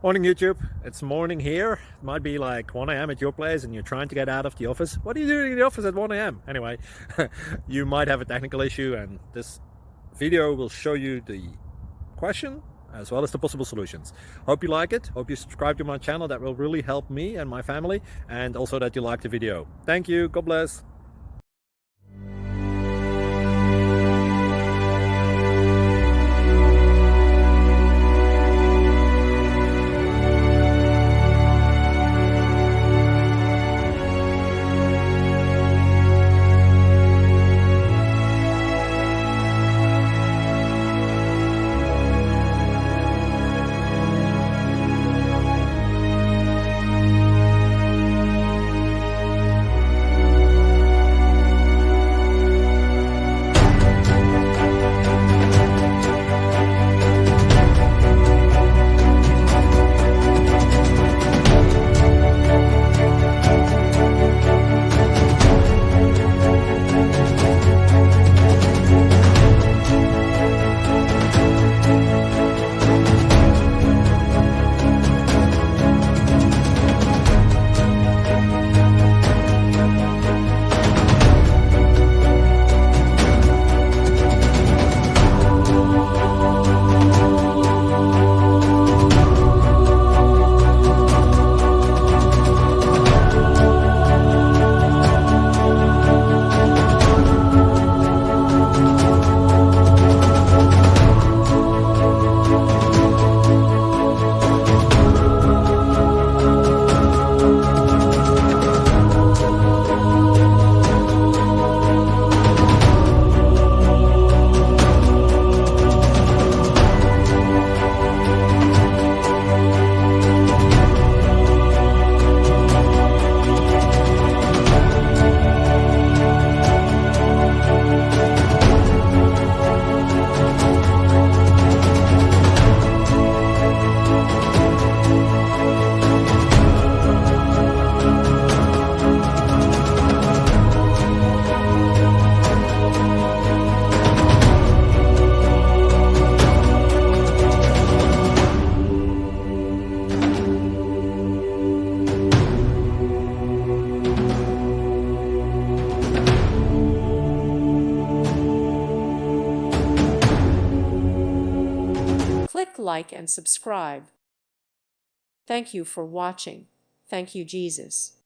Morning YouTube, it's morning here. It might be like 1 a.m. at your place and you're trying to get out of the office. What are you doing in the office at 1 a.m.? Anyway, you might have a technical issue and this video will show you the question as well as the possible solutions. Hope you like it, hope you subscribe to my channel. That will really help me and my family, and also that you like the video. Thank you, God bless. Click like and subscribe. Thank you for watching. Thank you, Jesus.